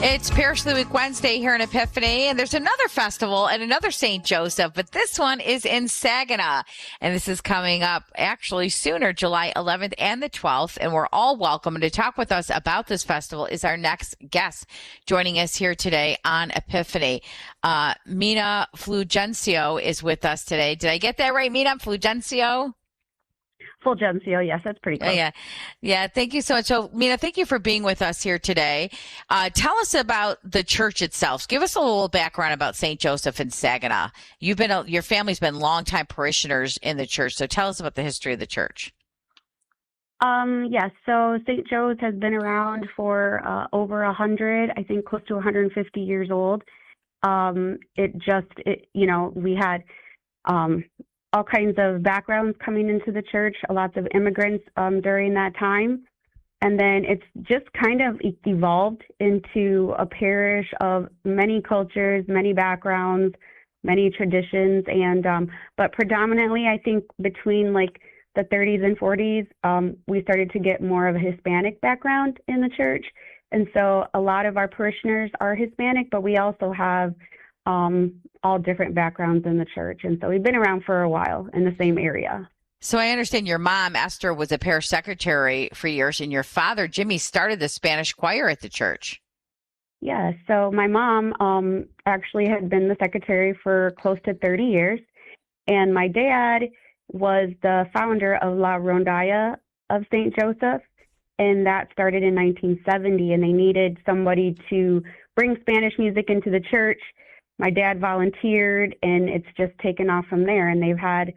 It's Parish of the Week Wednesday here in Epiphany, and there's another festival and another St. Joseph, but this one is in Saginaw, and this is coming up actually sooner, July 11th and the 12th, and we're all welcome. And to talk with us about this festival is our next guest joining us here today on Epiphany. Mina Fulgencio is with us today. Did I get that right, Mina? Fulgencio? Fulgencio, yes, that's pretty close. Yeah. Thank you so much. So, Mina, thank you for being with us here today. Tell us about the church itself. Give us a little background about St. Joseph in Saginaw. Your family's been longtime parishioners in the church, so tell us about the history of the church. Yes, so St. Joe's has been around for over 100, I think close to 150 years old. We had all kinds of backgrounds coming into the church, lots of immigrants during that time. And then it's just kind of evolved into a parish of many cultures, many backgrounds, many traditions. But predominantly, I think between like the 30s and 40s, we started to get more of a Hispanic background in the church. And so a lot of our parishioners are Hispanic, but we also have all different backgrounds in the church. And so we've been around for a while in the same area. So I understand your mom, Esther, was a parish secretary for years, and your father, Jimmy, started the Spanish choir at the church. Yeah, so my mom actually had been the secretary for close to 30 years, and my dad was the founder of La Rondalla of St. Joseph, and that started in 1970, and they needed somebody to bring Spanish music into the church. My dad volunteered, and it's just taken off from there. And they've had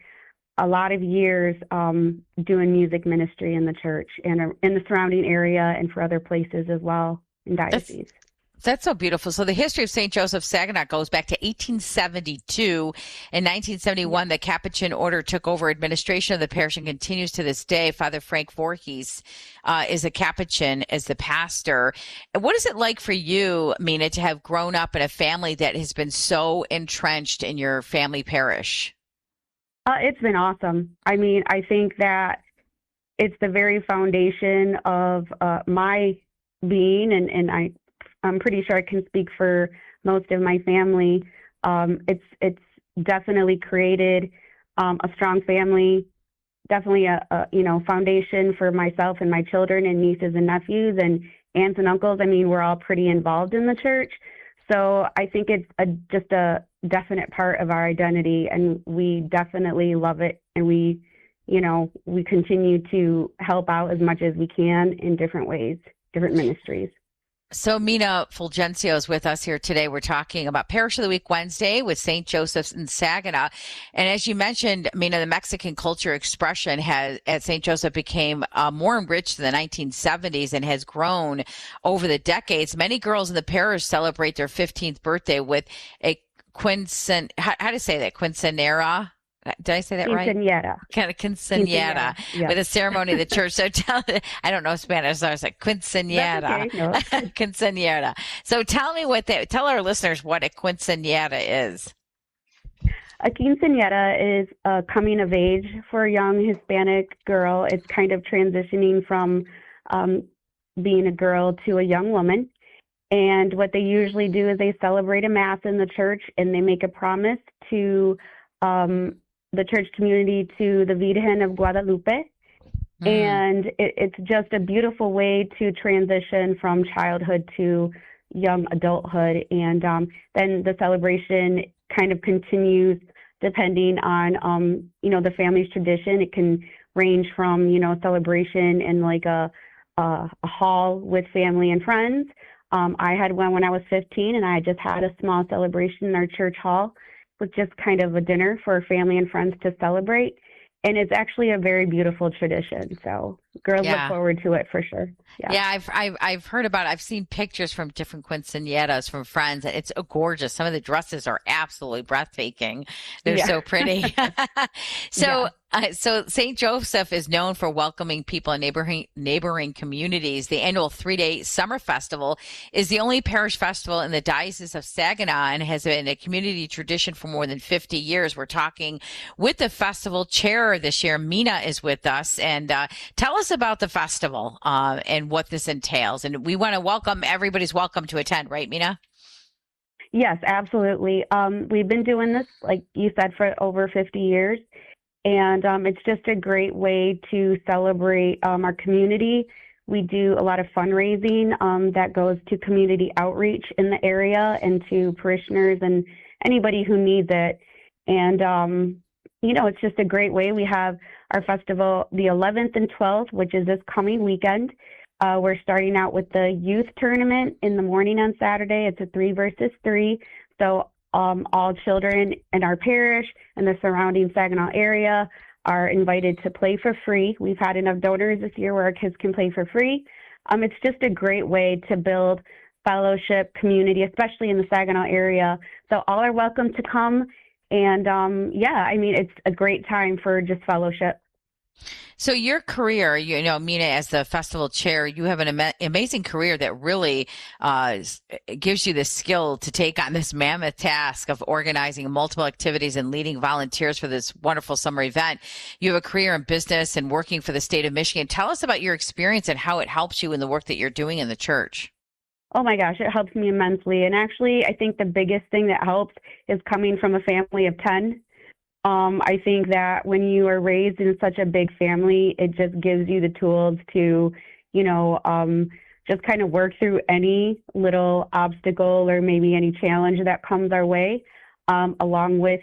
a lot of years doing music ministry in the church and in the surrounding area and for other places as well in diocese. That's so beautiful. So the history of St. Joseph Saginaw goes back to 1872. In 1971, the Capuchin order took over administration of the parish and continues to this day. Father Frank Voorhees is a Capuchin as the pastor. What is it like for you, Mina, to have grown up in a family that has been so entrenched in your family parish? It's been awesome. I mean, I think that it's the very foundation of my being, and I'm pretty sure I can speak for most of my family. It's definitely created a strong family, definitely a foundation for myself and my children and nieces and nephews and aunts and uncles. I mean, we're all pretty involved in the church. So I think it's just a definite part of our identity, and we definitely love it. And we continue to help out as much as we can in different ways, different ministries. So Mina Fulgencio is with us here today. We're talking about Parish of the Week Wednesday with St. Joseph's in Saginaw. And as you mentioned, Mina, the Mexican culture expression at St. Joseph became more enriched in the 1970s and has grown over the decades. Many girls in the parish celebrate their 15th birthday with a how to say that? Quinceanera? Did I say that right? Quinceañera. Kind of quinceañera with a ceremony of the church. So I don't know Spanish, so I was like quinceañera. Okay, no. Quinceañera. So tell our listeners what a quinceañera is. A quinceañera is a coming of age for a young Hispanic girl. It's kind of transitioning from being a girl to a young woman. And what they usually do is they celebrate a mass in the church, and they make a promise to the church community, to the Virgen of Guadalupe. And it's just a beautiful way to transition from childhood to young adulthood. And then the celebration kind of continues depending on, the family's tradition. It can range from, celebration in like a hall with family and friends. I had one when I was 15, and I just had a small celebration in our church hall with just kind of a dinner for family and friends to celebrate. And it's actually a very beautiful tradition. So girls look forward to it for sure. Yeah, I've heard about it. I've seen pictures from different quinceañeras from friends. It's gorgeous. Some of the dresses are absolutely breathtaking. They're so pretty. So So St. Joseph is known for welcoming people in neighboring communities. The annual 3-day summer festival is the only parish festival in the Diocese of Saginaw and has been a community tradition for more than 50 years. We're talking with the festival chair this year. Mina is with us, and tell us about the festival and what this entails. And we want to welcome everybody's welcome to attend, right, Mina? Yes, absolutely. We've been doing this, like you said, for over 50 years. And it's just a great way to celebrate our community. We do a lot of fundraising that goes to community outreach in the area and to parishioners and anybody who needs it. And, it's just a great way. We have our festival the 11th and 12th, which is this coming weekend. We're starting out with the youth tournament in the morning on Saturday. It's a 3 versus 3. So all children in our parish and the surrounding Saginaw area are invited to play for free. We've had enough donors this year where our kids can play for free. It's just a great way to build fellowship, community, especially in the Saginaw area. So all are welcome to come. And it's a great time for just fellowship. So your career, Mina, as the festival chair, you have an amazing career that really gives you the skill to take on this mammoth task of organizing multiple activities and leading volunteers for this wonderful summer event. You have a career in business and working for the state of Michigan. Tell us about your experience and how it helps you in the work that you're doing in the church. Oh my gosh, it helps me immensely. And actually, I think the biggest thing that helps is coming from a family of 10. I think that when you are raised in such a big family, it just gives you the tools to, just kind of work through any little obstacle or maybe any challenge that comes our way, along with,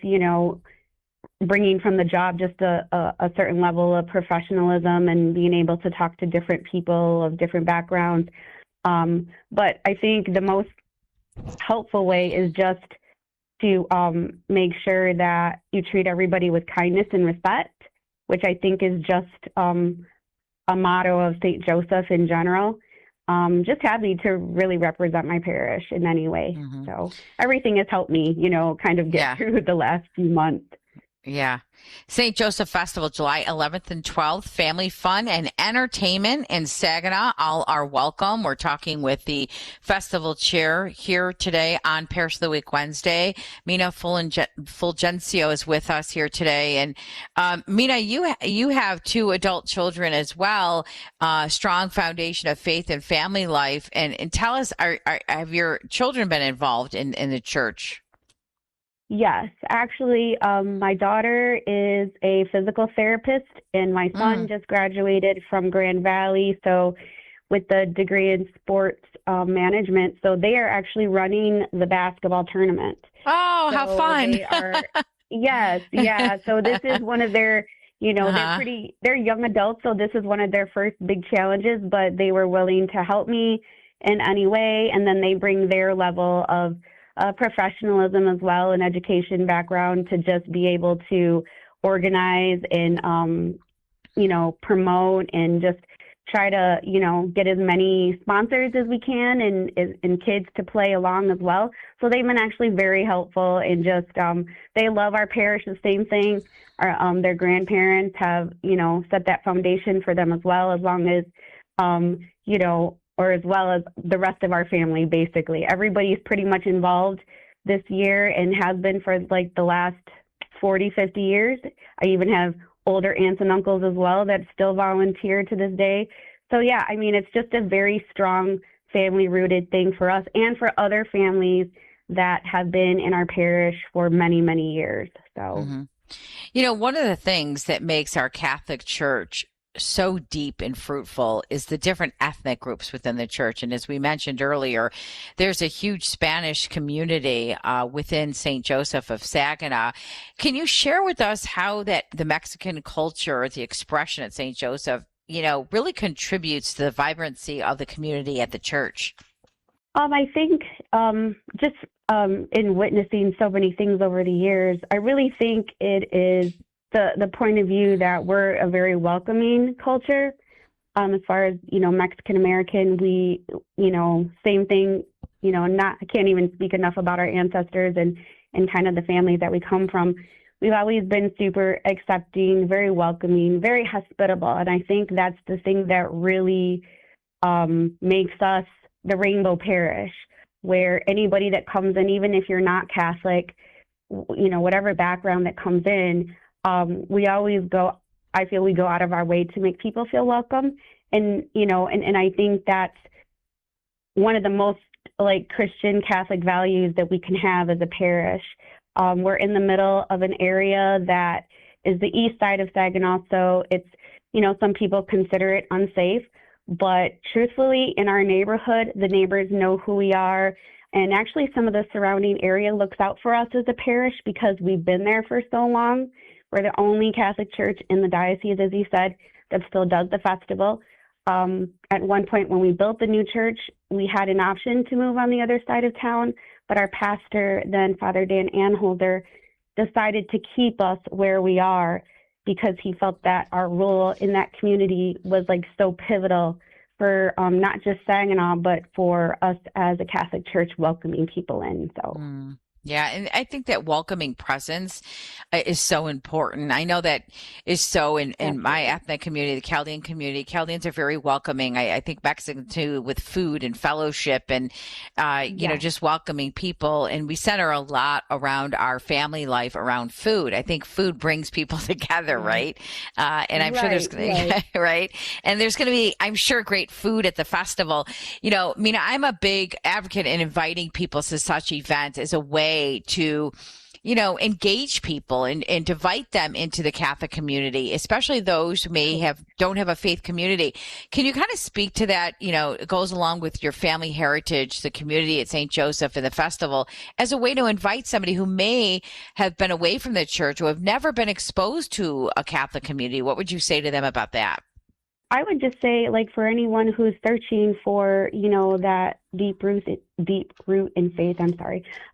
bringing from the job just a certain level of professionalism and being able to talk to different people of different backgrounds. But I think the most helpful way is just to make sure that you treat everybody with kindness and respect, which I think is just a motto of St. Joseph in general. Just happy to really represent my parish in any way. Mm-hmm. So everything has helped me, kind of get through the last few months. Yeah. St. Joseph Festival, July 11th and 12th, family fun and entertainment in Saginaw. All are welcome. We're talking with the festival chair here today on Parish of the Week Wednesday. Mina Fulgencio is with us here today. And Mina, you have 2 adult children as well, strong foundation of faith and family life. And tell us, have your children been involved in the church? Yes, actually, my daughter is a physical therapist, and my son just graduated from Grand Valley, so with the degree in sports management. So they are actually running the basketball tournament. Oh, so how fun! They are, yes, yeah. So this is one of their, they're young adults, so this is one of their first big challenges. But they were willing to help me in any way, and then they bring their level of professionalism as well and education background to just be able to organize and, promote and just try to, get as many sponsors as we can and kids to play along as well. So they've been actually very helpful and just, they love our parish, the same thing. Their grandparents have, set that foundation for them as well, as long as, or as well as the rest of our family, basically. Everybody's pretty much involved this year and has been for like the last 40, 50 years. I even have older aunts and uncles as well that still volunteer to this day. So yeah, it's just a very strong family-rooted thing for us and for other families that have been in our parish for many, many years. So, one of the things that makes our Catholic Church so deep and fruitful is the different ethnic groups within the church. And as we mentioned earlier, there's a huge Spanish community within St. Joseph of Saginaw. Can you share with us how that the Mexican culture, the expression at St. Joseph, really contributes to the vibrancy of the community at the church? I think just in witnessing so many things over the years, I really think it is the point of view that we're a very welcoming culture. As far as, Mexican American, we, same thing, I can't even speak enough about our ancestors and kind of the families that we come from. we've always been super accepting, very welcoming, very hospitable. And I think that's the thing that really makes us the Rainbow Parish, where anybody that comes in, even if you're not Catholic, whatever background that comes in, we always go, I feel we go out of our way to make people feel welcome. And I think that's one of the most like Christian Catholic values that we can have as a parish. We're in the middle of an area that is the east side of Saginaw, so it's, some people consider it unsafe. But truthfully, in our neighborhood, the neighbors know who we are. And actually, some of the surrounding area looks out for us as a parish because we've been there for so long. We're the only Catholic church in the diocese, as you said, that still does the festival. At one point when we built the new church, we had an option to move on the other side of town, but our pastor, then Father Dan Anholder, decided to keep us where we are because he felt that our role in that community was like so pivotal for not just Saginaw, but for us as a Catholic church welcoming people in. So. Yeah, and I think that welcoming presence is so important. I know that is so in my ethnic community, the Chaldean community. Chaldeans are very welcoming. I think Mexican too, with food and fellowship and, just welcoming people. And we center a lot around our family life around food. I think food brings people together, right? And I'm sure there's, right? And there's going to be, I'm sure, great food at the festival. Mina, I'm a big advocate in inviting people to such events as a way to, engage people and to invite them into the Catholic community, especially those who don't have a faith community. Can you kind of speak to that? It goes along with your family heritage, the community at St. Joseph and the festival, as a way to invite somebody who may have been away from the church or have never been exposed to a Catholic community. What would you say to them about that? I would just say, like, for anyone who's searching for, that deep root in faith,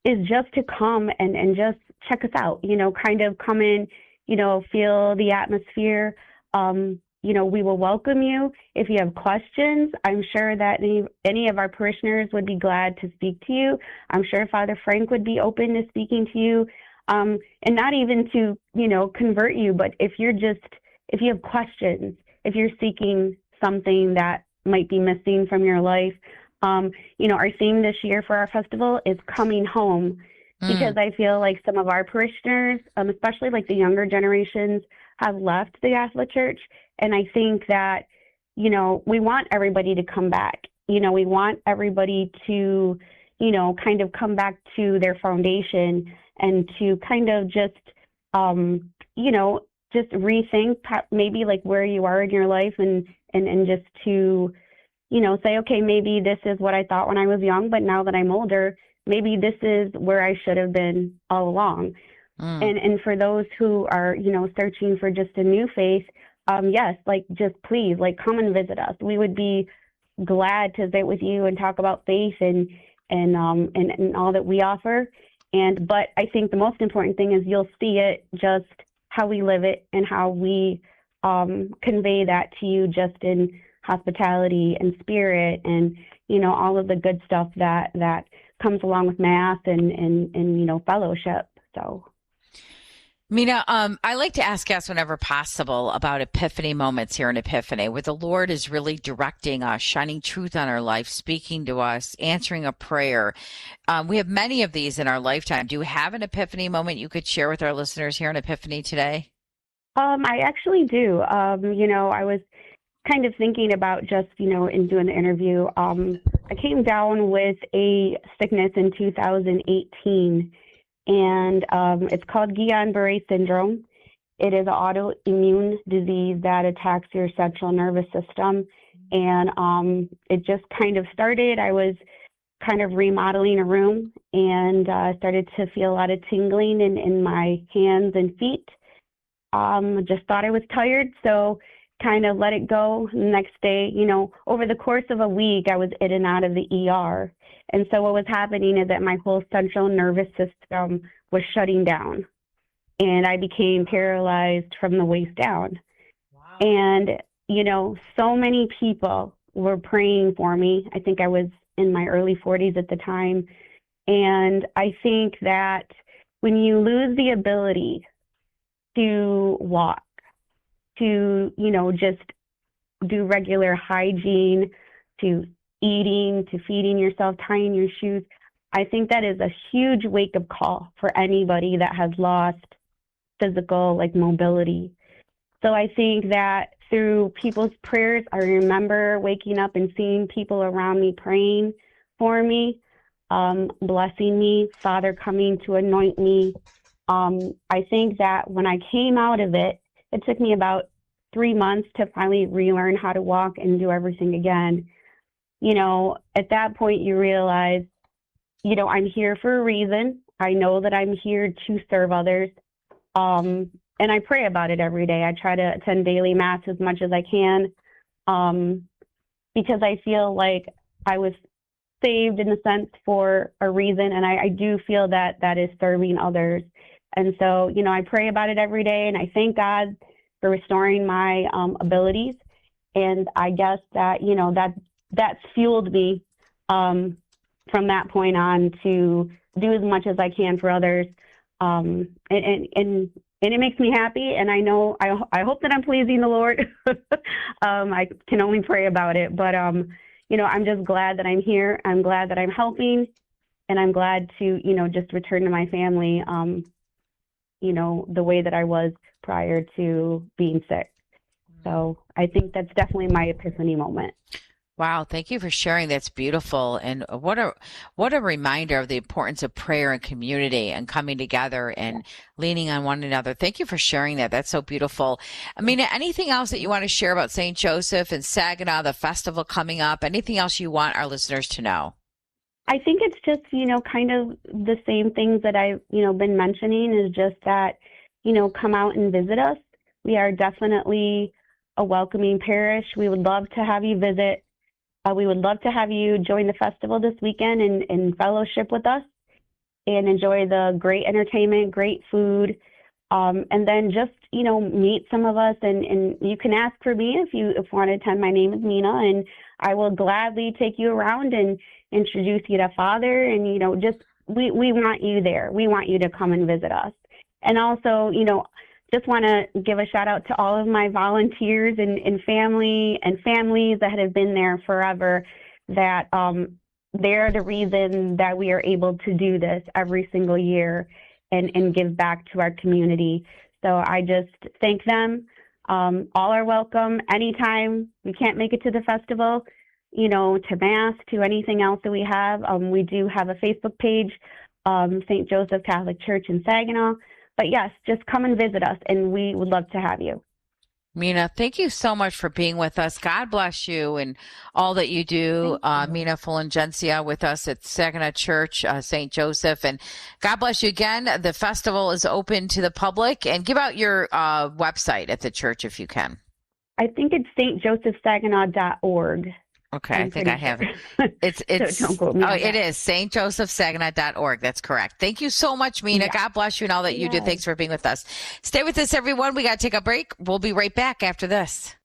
is just to come and just check us out, kind of come in, feel the atmosphere. We will welcome you. If you have questions, I'm sure that any of our parishioners would be glad to speak to you. I'm sure Father Frank would be open to speaking to you, and not even to, convert you, but if you have questions, if you're seeking something that might be missing from your life, our theme this year for our festival is coming home, because I feel like some of our parishioners, especially like the younger generations, have left the Catholic Church. And I think that, we want everybody to come back. We want everybody to, kind of come back to their foundation and to kind of just, just rethink maybe like where you are in your life and just to, say, okay, maybe this is what I thought when I was young, but now that I'm older, maybe this is where I should have been all along. And for those who are, searching for just a new faith, yes, like just please, like come and visit us. We would be glad to sit with you and talk about faith and all that we offer. But I think the most important thing is you'll see it just how we live it and how we convey that to you just in hospitality and spirit and, all of the good stuff that comes along with Mass and fellowship. So. Mina, I like to ask guests whenever possible about epiphany moments here in Epiphany, where the Lord is really directing us, shining truth on our life, speaking to us, answering a prayer. We have many of these in our lifetime. Do you have an epiphany moment you could share with our listeners here in Epiphany today? I actually do. I was kind of thinking about just, in doing the interview. I came down with a sickness in 2018. And it's called Guillain-Barré syndrome. It is an autoimmune disease that attacks your central nervous system. And it just kind of started. I was kind of remodeling a room and started to feel a lot of tingling in my hands and feet. Just thought I was tired, so kind of let it go. The next day, over the course of a week, I was in and out of the ER. And so what was happening is that my whole central nervous system was shutting down, and I became paralyzed from the waist down. Wow. And, so many people were praying for me. I think I was in my early 40s at the time. And I think that when you lose the ability to walk, to, just do regular hygiene, to eating, to feeding yourself, tying your shoes. I think that is a huge wake-up call for anybody that has lost physical, like, mobility. So I think that through people's prayers, I remember waking up and seeing people around me praying for me, blessing me, Father coming to anoint me. I think that when I came out of it, it took me about 3 months to finally relearn how to walk and do everything again. At that point, you realize, I'm here for a reason. I know that I'm here to serve others. And I pray about it every day. I try to attend daily mass as much as I can, because I feel like I was saved in a sense for a reason, and I do feel that that is serving others. And so, I pray about it every day, and I thank God for restoring my abilities. And I guess that, that's fueled me from that point on to do as much as I can for others. And it makes me happy, and I know, I hope that I'm pleasing the Lord. I can only pray about it, but, I'm just glad that I'm here. I'm glad that I'm helping, and I'm glad to, just return to my family, the way that I was prior to being sick. So I think that's definitely my epiphany moment. Wow, thank you for sharing. That's beautiful. And what a reminder of the importance of prayer and community and coming together and leaning on one another. Thank you for sharing that. That's so beautiful. Amina, anything else that you want to share about St. Joseph and Saginaw, the festival coming up? Anything else you want our listeners to know? I think it's just, kind of the same things that I've, been mentioning, is just that, come out and visit us. We are definitely a welcoming parish. We would love to have you visit. We would love to have you join the festival this weekend and fellowship with us and enjoy the great entertainment, great food, and then just, meet some of us. And you can ask for me if you want to attend. My name is Mina, and I will gladly take you around and introduce you to Father. And, we want you there. We want you to come and visit us. And also, just want to give a shout out to all of my volunteers and families that have been there forever, that they're the reason that we are able to do this every single year and give back to our community. So I just thank them. All are welcome anytime you can't make it to the festival, to Mass, to anything else that we have. We do have a Facebook page, St. Joseph Catholic Church in Saginaw. But yes, just come and visit us, and we would love to have you. Mina, thank you so much for being with us. God bless you and all that you do. Mina Fulgencio with us at Saginaw Church, St. Joseph. And God bless you again. The festival is open to the public. And give out your website at the church if you can. I think it's stjosephsaginaw.org. Okay, I think I have it. It's so don't quote me it is stjosephsaginaw.org. That's correct. Thank you so much, Mina. Yeah. God bless you and all that you do. Thanks for being with us. Stay with us, everyone. We got to take a break. We'll be right back after this.